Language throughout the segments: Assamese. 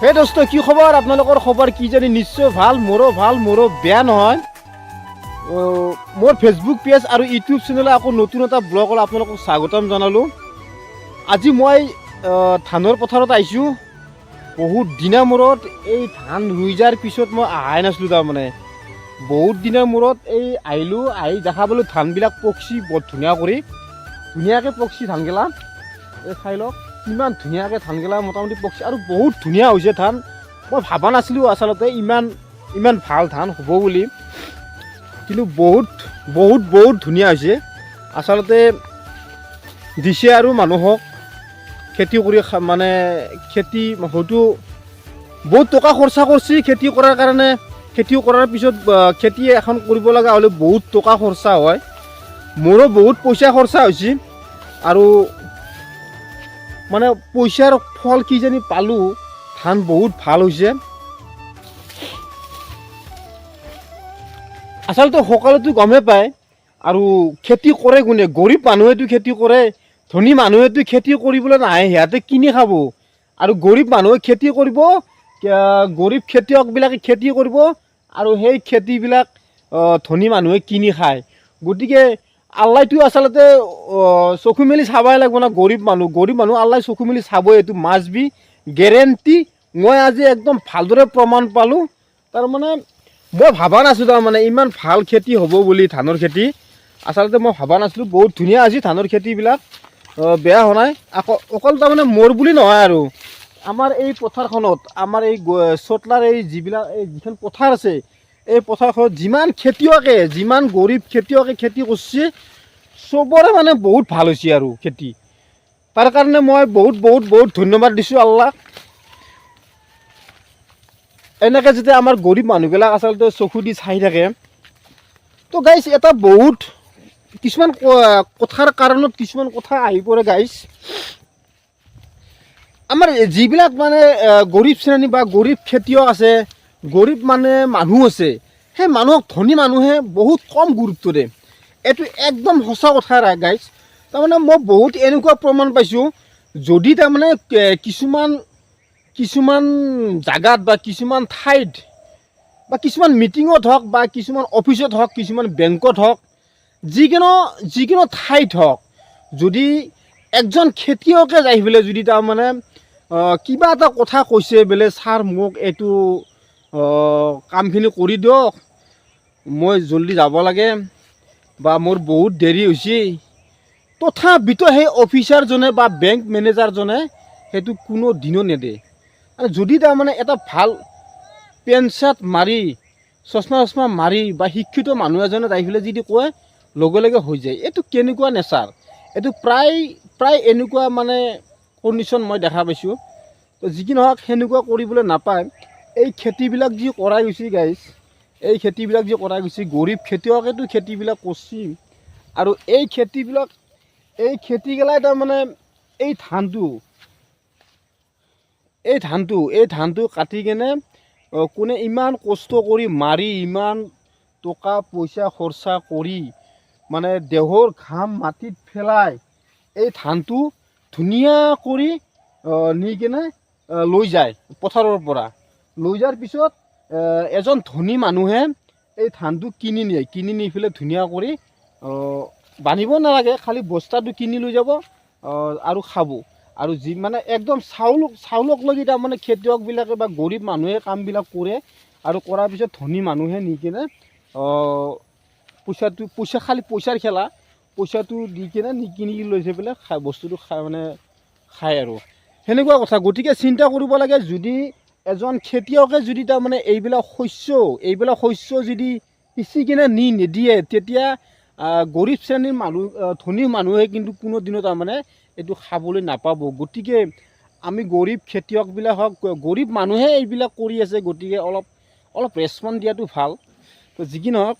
হে দোস্ত, কি খবৰ? আপোনালোকৰ খবৰ কি জানি নিশ্চয় ভাল, মোৰো বেয়া নহয়। মোৰ ফেচবুক পেজ আৰু ইউটিউব চেনেলে আকৌ নতুন এটা ব্লগলৈ আপোনালোকক স্বাগতম জনালোঁ। আজি মই ধানৰ পথাৰত আহিছোঁ। বহুত দিনৰ মূৰত এই ধান ৰুই যোৱাৰ পিছত মই অহাই নাছিলোঁ। তাৰমানে বহুত দিনৰ মূৰত এই আহিলোঁ, আহি দেখা পালোঁ ধানবিলাক পকছি বৰ ধুনীয়াকৈ পকছি ধানগিলা। এই চাই লওক কিমান ধুনীয়াকৈ ধানগিলা মোটামুটি পকছি আৰু বহুত ধুনীয়া হৈছে ধান। মই ভবা নাছিলোঁ আচলতে ইমান ভাল ধান হ'ব বুলি, কিন্তু বহুত ধুনীয়া হৈছে। আচলতে দিছে আৰু মানুহক খেতি কৰি, মানে খেতি হয়তো বহুত টকা খৰচা কৰিছে খেতি কৰাৰ কাৰণে। খেতি কৰাৰ পিছত খেতি এখন কৰিব লগা হ'লে বহুত টকা খৰচা হয়। মোৰো বহুত পইচা খৰচা হৈছে আৰু মানে পইচাৰ ফল কি জানি পালোঁ। ধান বহুত ভাল হৈছে। আচলতে সকলোতো গমেই পায় আৰু খেতি কৰে কোনে? গৰীব মানুহেতো খেতি কৰে, ধনী মানুহেতো খেতি কৰিবলৈ নাহে, সিহঁতে কিনি খাব। আৰু গৰীব মানুহে খেতি কৰিব, গৰীব খেতিয়কবিলাকে খেতি কৰিব আৰু সেই খেতিবিলাক ধনী মানুহে কিনি খায়। গতিকে আল্লাহটো আচলতে চকু মেলি চাবই লাগিব না। গৰীব মানুহ আল্লাহ চকু মেলি চাবই, এইটো মাষ্ট বি গেৰেণ্টি। মই আজি একদম ভালদৰে প্ৰমাণ পালোঁ। তাৰমানে মই ভবা নাছিলোঁ তাৰমানে ইমান ভাল খেতি হ'ব বুলি ধানৰ খেতি। আচলতে মই ভবা নাছিলোঁ। বহুত ধুনীয়া হৈছে ধানৰ খেতিবিলাক, বেয়া হোৱা নাই। অকল তাৰমানে মোৰ বুলি নহয় আৰু আমাৰ এই পথাৰখনত, আমাৰ এই চোটলাৰ এই যিখন পথাৰ আছে, এই পথাৰখনত যিমান গৰীব খেতিয়কে খেতি কৰিছে, চবৰে মানে বহুত ভাল হৈছে আৰু খেতি। তাৰ কাৰণে মই বহুত ধন্যবাদ দিছোঁ আল্লাহক। এনেকৈ যাতে আমাৰ গৰীব মানুহবিলাক আচলতে চকু দি চাই থাকে। তো গাইছ, এটা কিছুমান কথাৰ কাৰণত কিছুমান কথা আহি পৰে গাইছ। আমাৰ যিবিলাক মানে গৰীব শ্ৰেণী বা গৰীব খেতিয়ক আছে, গৰীব মানুহ আছে, সেই মানুহক ধনী মানুহে বহুত কম গুৰুত্ব দিয়ে। এইটো একদম সঁচা কথা গাইছ। তাৰমানে মই বহুত এনেকুৱা প্ৰমাণ পাইছোঁ, যদি তাৰমানে কিছুমান জাগাত বা কিছুমান ঠাইত বা কিছুমান মিটিঙত হওক বা কিছুমান অফিচত হওক, কিছুমান বেংকত হওক, যিকোনো ঠাইত হওক, যদি একজন খেতিয়কে যাই পেলাই যদি তাৰমানে কিবা এটা কথা কৈছে, বোলে ছাৰ মোক এইটো কামখিনি কৰি দিয়ক, মই জল্দি যাব লাগে বা মোৰ বহুত দেৰি হৈছে, তথাপিতো সেই অফিচাৰজনে বা বেংক মেনেজাৰজনে সেইটো কোনো দিনো নেদে। আৰু যদি তাৰমানে এটা ভাল পেণ্ট চাৰ্ট মাৰি, চশমা মাৰি বা শিক্ষিত মানুহ এজনে যাই পেলাই যদি কয়, লগে লগে হৈ যায়। এইটো কেনেকুৱা নেচাৰ? এইটো প্ৰায় এনেকুৱা মানে কণ্ডিশ্যন মই দেখা পাইছোঁ। তো যি কি নহওক, সেনেকুৱা কৰিবলৈ নাপায়। এই খেতিবিলাক যি কৰাই গৈছে গাইছ, এই খেতিবিলাক যি কৰাই গৈছে, গৰীব খেতিয়কেতো খেতিবিলাক কৰিছে। আৰু এই খেতিগিলাই তাৰমানে এই ধানটো কাটি কেনে কোনে ইমান কষ্ট কৰি মাৰি, ইমান টকা পইচা খৰচা কৰি, মানে দেহৰ ঘাম মাটিত পেলাই এই ধানটো ধুনীয়া কৰি নি কেনে লৈ যায় পথাৰৰ পৰা। লৈ যোৱাৰ পিছত এজন ধনী মানুহে এই ধানটো কিনি নি পেলাই ধুনীয়া কৰি বান্ধিব নালাগে, খালি বস্তাটো কিনি লৈ যাব আৰু খাব। আৰু মানে একদম চাউলক লাগি তাৰমানে খেতিয়কবিলাকে বা গৰীব মানুহে কামবিলাক কৰে। আৰু কৰাৰ পিছত ধনী মানুহে নি কেনে পইচাৰ খেলা, পইচাটো দি কেনে কিনি লৈ যাই পেলাই বস্তুটো খায় আৰু সেনেকুৱা কথা। গতিকে চিন্তা কৰিব লাগে, যদি এজন খেতিয়কে যদি তাৰমানে এইবিলাক শস্য যদি সিঁচি কিনে নিদিয়ে, তেতিয়া গৰীব শ্ৰেণীৰ ধনী মানুহে কিন্তু কোনো দিনো তাৰমানে এইটো খাবলৈ নাপাব। গতিকে আমি গৰীব খেতিয়কবিলাক হওক, গৰীব মানুহে এইবিলাক কৰি আছে, গতিকে অলপ ৰেচপন্স দিয়াটো ভাল। তো যি কি নহওক,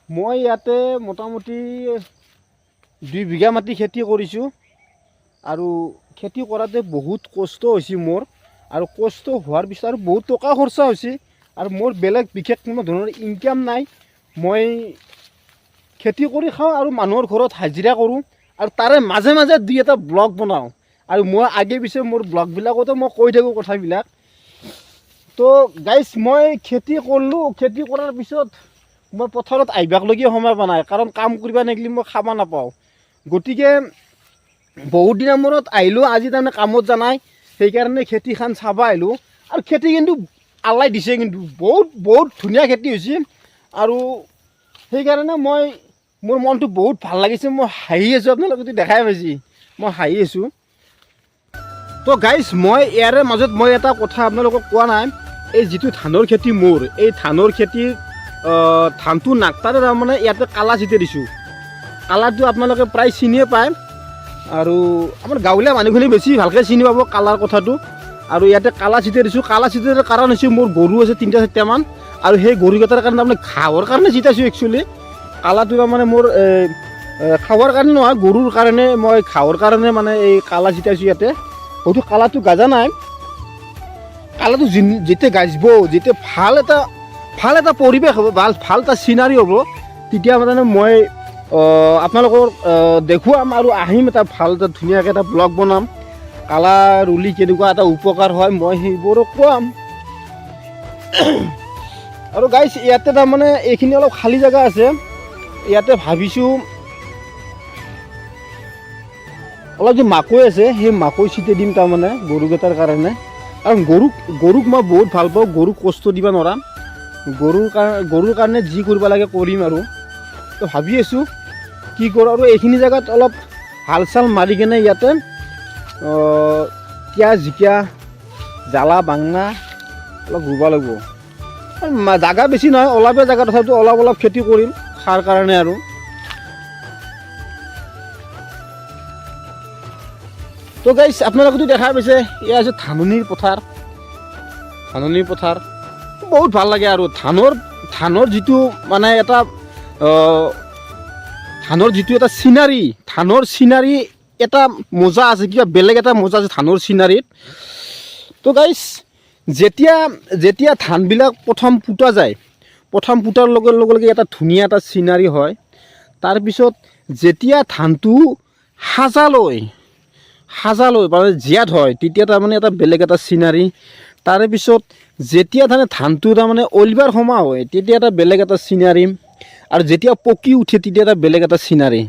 মই ইয়াতে মোটামুটি 2 বিঘা মাটি খেতি কৰিছোঁ। আৰু খেতি কৰাতে বহুত কষ্ট হৈছে মোৰ। আৰু কষ্ট হোৱাৰ পিছত আৰু বহুত টকা খৰচা হৈছে। আৰু মোৰ বিশেষ কোনো ধৰণৰ ইনকাম নাই। মই খেতি কৰি খাওঁ আৰু মানুহৰ ঘৰত হাজিৰা কৰোঁ। আৰু তাৰে মাজে মাজে 2 এটা ব্লগ বনাওঁ। আৰু মই আগে পিছে মোৰ ব্লগবিলাকতো মই কৈ থাকোঁ কথাবিলাক। তো গাইজ মই খেতি কৰিলোঁ, খেতি কৰাৰ পিছত মই পথাৰত আহিবকলগীয়া সময় পোৱা নাই, কাৰণ কাম কৰিব নেগলি মই খাব নাপাওঁ। গতিকে বহুত দিনৰ মূৰত আহিলোঁ, আজি তাৰমানে কামত জানাই, সেইকাৰণে খেতিখন চাব আহিলোঁ। আৰু খেতি কিন্তু আল্লাই দিছে, কিন্তু বহুত বহুত ধুনীয়া খেতি হৈছে। আৰু সেইকাৰণে মোৰ মনটো বহুত ভাল লাগিছে, মই হাঁহি আছোঁ। আপোনালোকে যদি দেখাই পাইছে মই হাঁহি আছোঁ। তো গাইজ মই ইয়াৰে মাজত মই এটা কথা আপোনালোকক কোৱা নাই, এই যিটো ধানৰ খেতি মোৰ, এই ধানৰ খেতিৰ ধানটো নাকটাৰে তাৰমানে ইয়াতে কালা ছিটাই দিছোঁ। কালাৰটো আপোনালোকে প্ৰায় চিনিয়ে পায়, আৰু আমাৰ গাঁৱলীয়া মানুহখিনি বেছি ভালকৈ চিনি পাব কালাৰ কথাটো। আৰু ইয়াতে কালা ছিটাই দিছোঁ। কালা ছিটাৰ কাৰণ হৈছে মোৰ গৰু আছে 3-4টামান, আৰু সেই গৰুকেইটাৰ কাৰণে তাৰমানে ঘাঁহৰ কাৰণে ছিটাইছোঁ। একচুৱেলি কালাটো তাৰমানে মোৰ খাবৰ কাৰণে নহয়, গৰুৰ কাৰণে মই ঘাঁহৰ কাৰণে মানে এই কালা ছিটাইছোঁ ইয়াতে। হয়তো কালাটো গাজা নাই, কালাটো যেতিয়া গাজিব, যেতিয়া ভাল এটা পৰিৱেশ হ'ব, ভাল এটা চিনাৰী হ'ব, তেতিয়া মানে মই আপোনালোকক দেখুৱাম আৰু আহিম, এটা ভাল এটা ধুনীয়াকৈ এটা ব্লগ বনাম। কালা ৰুলি কেনেকুৱা এটা উপকাৰ হয় মই সেইবোৰো খুৱাম। আৰু গাইজ ইয়াতে তাৰমানে এইখিনি অলপ খালী জেগা আছে, ইয়াতে ভাবিছোঁ অলপ যে মাকৈ আছে, সেই মাকৈ ছিটাই দিম তাৰমানে গৰুকেইটাৰ কাৰণে। কাৰণ গৰুক মই বহুত ভাল পাওঁ, গৰুক কষ্ট দিব নোৱাৰাম। গৰুৰ কাৰণে যি কৰিব লাগে কৰিম। আৰু তো ভাবি আছোঁ কি কৰোঁ। আৰু এইখিনি জেগাত অলপ হাল চাল মাৰি কেনে ইয়াতে পিঁয়াজ, জিকা, জ্বালা, বাংনা অলপ ৰুব লাগিব। জাগা বেছি নহয়, অলপে জেগা, তথাপিতো অলপ খেতি কৰিম খাৰ কাৰণে। আৰু তো গাইজ আপোনালোকেতো দেখা পাইছে, এয়া আছে ধাননিৰ পথাৰ। বহুত ভাল লাগে। আৰু ধানৰ যিটো মানে এটা ধানৰ যিটো এটা চিনাৰী, ধানৰ চিনাৰী এটা মজা আছে, কিবা বেলেগ এটা মজা আছে ধানৰ চিনাৰীত। তো গাইজ যেতিয়া ধানবিলাক প্ৰথম পোতা যায়, প্ৰথম পোতাৰ লগে লগে এটা ধুনীয়া এটা চিনাৰী হয়। তাৰপিছত যেতিয়া ধানটো সাজালৈ মানে জীয়াত হয়, তেতিয়া তাৰমানে এটা বেলেগ এটা চিনাৰী। তাৰেপিছত যেতিয়া ধানটো তাৰমানে অলিবাৰ সময় হয়, তেতিয়া এটা বেলেগ এটা চিনাৰী। আৰু যেতিয়া পকি উঠে, তেতিয়া এটা বেলেগ এটা চিনাৰী।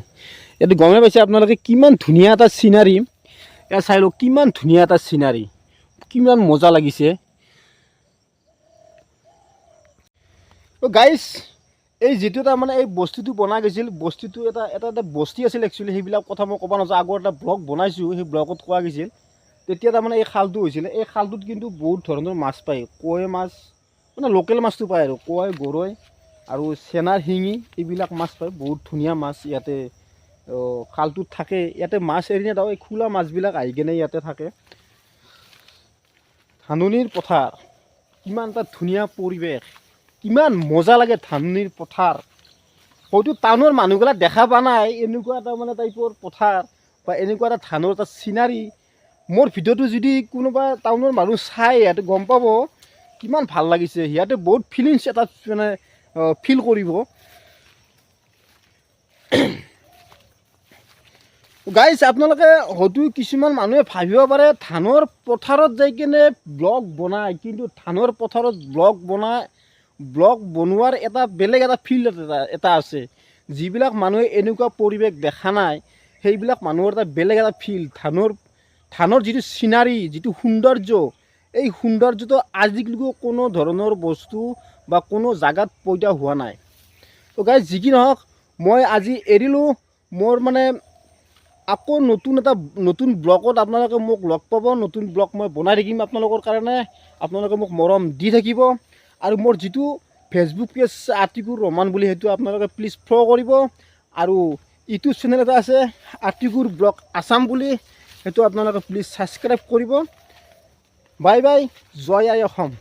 এইটো গমেই পাইছে আপোনালোকে কিমান ধুনীয়া এটা চিনাৰী। এয়া চাই লওক কিমান ধুনীয়া এটা চিনাৰী, কিমান মজা লাগিছে। গাইজ এই যিটো তাৰমানে এই বস্তুটো বনাই গৈছিল, বস্তুটো এটা বস্তি আছিল একচুৱেলি। সেইবিলাক কথা মই ক'ব নাযাওঁ, আগৰ এটা ব্লগ বনাইছোঁ, সেই ব্লগত কোৱা গৈছিল। তেতিয়া তাৰমানে এই খালটো হৈছিলে, এই খালটোত কিন্তু বহুত ধৰণৰ মাছ পায়। কাৱৈ মাছ মানে লোকেল মাছটো পায়, আৰু কাৱৈ, গৰৈ আৰু চেনাৰ, শিঙি এইবিলাক মাছ পায়। বহুত ধুনীয়া মাছ ইয়াতে খালটোত থাকে। ইয়াতে মাছ এৰি নাথাকে, এই খোলা মাছবিলাক আহি কেনে ইয়াতে থাকে। ধাননিৰ পথাৰ, কিমান এটা ধুনীয়া পৰিৱেশ, কিমান মজা লাগে ধাননিৰ পথাৰ। হয়তো টাউনৰ মানুহবিলাক দেখা পোৱা নাই এনেকুৱা এটা মানে টাইপৰ পথাৰ বা এনেকুৱা এটা ধানৰ এটা চিনাৰী। মোৰ ভিডিঅ'টো যদি কোনোবা টাউনৰ মানুহ চাই, সিহঁতে গম পাব কিমান ভাল লাগিছে। সিহঁতে বহুত ফিলিংছ এটা মানে ফিল কৰিব। গাইজ আপোনালোকে হয়তো কিছুমান মানুহে ভাবিব পাৰে ধানৰ পথাৰত যাই কিনে ব্লগ বনায়, কিন্তু ধানৰ পথাৰত ব্লগ বনোৱাৰ এটা বেলেগ এটা ফিল্ড এটা আছে। যিবিলাক মানুহে এনেকুৱা পৰিৱেশ দেখা নাই, সেইবিলাক মানুহৰ এটা বেলেগ এটা ফিল্ড। ধানৰ যিটো চিনাৰী, যিটো সৌন্দৰ্য, এই সৌন্দৰ্যটো আজিলৈকে কোনো ধৰণৰ বস্তু বা কোনো জাগাত পৈদা হোৱা নাই। তো গাইজ যি কি নহওক, মই আজি এৰিলোঁ। মোৰ মানে আকৌ নতুন ব্লগত আপোনালোকে মোক লগ পাব। নতুন ব্লগ মই বনাই থাকিম আপোনালোকৰ কাৰণে। আপোনালোকে মোক মৰম দি থাকিব। আৰু মোৰ যিটো ফেচবুক পেজ আতিকুৰ ৰহমান বুলি, সেইটো আপোনালোকে প্লিজ ফ'ল' কৰিব। আৰু ইউটিউব চেনেল এটা আছে আতিকুৰ ব্লগ আছাম বুলি, সেইটো আপোনালোকে প্লিজ ছাবস্ক্ৰাইব কৰিব। বাই বাই, জয় আই অসম।